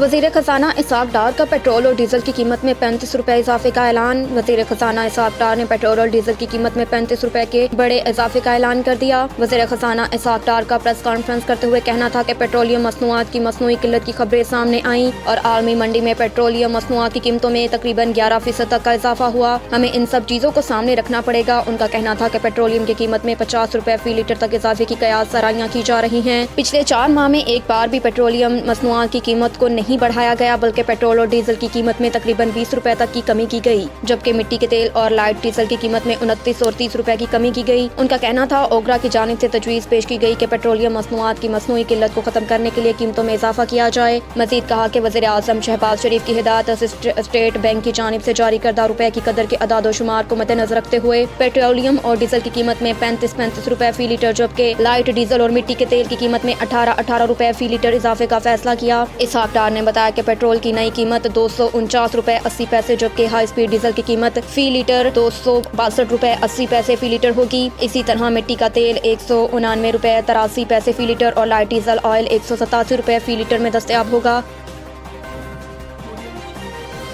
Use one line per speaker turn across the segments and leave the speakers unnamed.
वज़ीर ख़ज़ाना इसहाक़ डार का पेट्रोल और डीजल की कीमत में 35 रुपये इजाफे का ऐलान। वज़ीर ख़ज़ाना इसहाक़ डार ने पेट्रोल और डीजल की कीमत में 35 रुपये के बड़े इजाफे का ऐलान कर दिया। वज़ीर ख़ज़ाना इसहाक़ डार का प्रेस कॉन्फ्रेंस करते हुए कहना था कि पेट्रोलियम मसनूआत की मसनूई किल्लत की खबरें सामने आईं और आलमी मंडी में पेट्रोलियम मसनूआत की कीमतों में तकरीबन 11% तक का इजाफा हुआ। हमें इन सब चीज़ों को सामने रखना पड़ेगा। उनका कहना था कि पेट्रोलियम की कीमत में 50 रुपये फी लीटर तक इजाफे की कयास सराहियाँ की जा रही हैं। पिछले 4 माह में एक बार भी पेट्रोलियम मसनूआत की कीमत को नहीं बढ़ाया गया, बल्कि पेट्रोल और डीजल की कीमत में तकरीबन 20 रुपए तक की कमी की गई, जबकि मिट्टी के तेल और लाइट डीजल की कीमत में 29 और 30 रुपए की कमी की गई। उनका कहना था ओगरा की जानिब से तजवीज़ पेश की गई कि पेट्रोलियम मसनूआत की मसनूई किल्लत को खत्म करने के लिए कीमतों में इजाफा किया जाए। मजीद कहा कि वज़ीर आज़म शहबाज शरीफ की हिदायत स्टेट बैंक की जानिब से जारी करदा रुपए की कदर के अदाद शुमार को मद्देनजर रखते हुए पेट्रोलियम और डीजल की कीमत में 35 रुपए फी लीटर, जबकि लाइट डीजल और मिट्टी के तेल की कीमत में 18 रुपए फी लीटर इजाफे का फैसला किया। इसहाक़ डार ने बताया कि पेट्रोल की नई कीमत 249 रुपए 80 पैसे, जबकि हाई स्पीड डीजल की कीमत फी लीटर 262 रुपए 80 पैसे फी लीटर होगी। इसी तरह मिट्टी का तेल 199 रुपए 83 पैसे फी लीटर और लाइट डीजल ऑयल 187 रुपए फी लीटर में दस्तयाब होगा।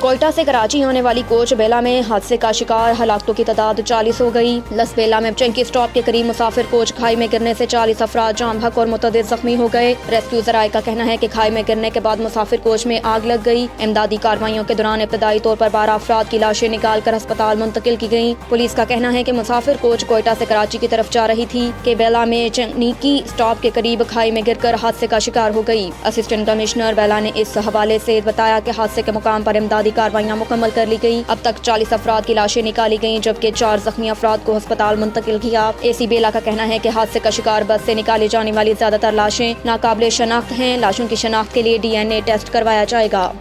कोयटा से कराची होने वाली कोच बेला में हादसे का शिकार, हलाकतों की तादाद 40 हो गई। लसबेला में चंकी स्टॉप के करीब मुसाफिर कोच खाई में गिरने से 40 अफराद जाम बहक और मुतअद्दिद जख्मी हो गए। रेस्क्यू ज़राए का कहना है कि खाई में गिरने के बाद मुसाफिर कोच में आग लग गई। इमदादी कार्रवाइयों के दौरान इब्तदाई तौर पर 12 अफराद की लाशें निकाल कर अस्पताल मुंतकिल की गयी। पुलिस का कहना है कि मुसाफिर कोच कोयटा से कराची की तरफ जा रही थी कि बेला में चंकी स्टॉप के करीब खाई में गिर कर हादसे का शिकार हो गई। असिस्टेंट कमिश्नर बेला ने इस हवाले से बताया कि हादसे के मुकाम पर इमदादी कार्रवाइयाँ मुकम्मल कर ली गई। अब तक 40 अफराद की लाशें निकाली गयी, जबकि 4 जख्मी अफराद को अस्पताल मुंतकिल किया। एसी बेला का कहना है कि हादसे का शिकार बस से निकाली जाने वाली ज्यादातर लाशें नाकाबिले शनाख्त हैं। लाशों की शनाख्त के लिए DNA टेस्ट करवाया जाएगा।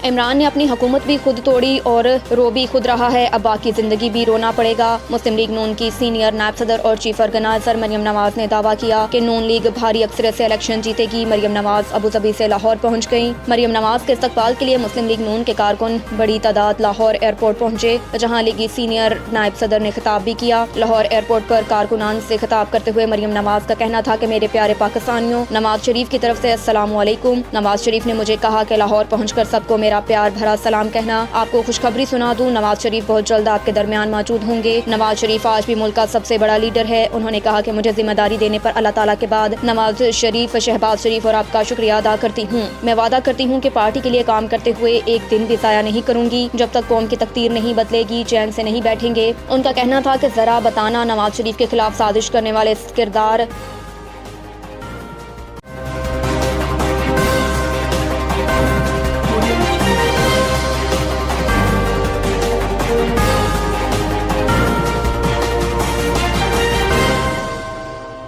इमरान ने अपनी हुकूमत भी खुद तोड़ी और रो भी खुद रहा है, अब बाकी जिंदगी भी रोना पड़ेगा। मुस्लिम लीग नून की सीनियर नायब सदर और चीफ ऑर्गेनाइजर मरियम नवाज ने दावा किया कि नून लीग भारी अक्सरियत से इलेक्शन जीतेगी। मरियम नवाज अबू धाबी से लाहौर पहुंच गईं। मरियम नवाज के इस्तकबाल के लिए मुस्लिम लीग नून के कारकुन बड़ी तादाद लाहौर एयरपोर्ट पहुंचे, जहां लीगी सीनियर नायब सदर ने खिताब भी किया। लाहौर एयरपोर्ट पर कारकुनान से खिताब करते हुए मरियम नवाज का कहना था कि मेरे प्यारे पाकिस्तानियों, नवाज शरीफ की तरफ से अस्सलामु अलैकुम। नवाज शरीफ ने मुझे कहा कि लाहौर पहुंचकर सबको मेरा प्यार भरा सलाम कहना। आपको खुशखबरी सुना दूं, नवाज शरीफ बहुत जल्द आपके दरमियान मौजूद होंगे। नवाज शरीफ आज भी मुल्क का सबसे बड़ा लीडर है। उन्होंने कहा कि मुझे जिम्मेदारी देने पर अल्लाह ताला के बाद नवाज शरीफ, शहबाज शरीफ और आपका शुक्रिया अदा करती हूँ। मैं वादा करती हूँ कि पार्टी के लिए काम करते हुए एक दिन भी ज़ाया नहीं करूँगी। जब तक कौम की तकदीर नहीं बदलेगी, चैन से नहीं बैठेंगे। उनका कहना था कि जरा बताना, नवाज शरीफ के खिलाफ साजिश करने वाले किरदार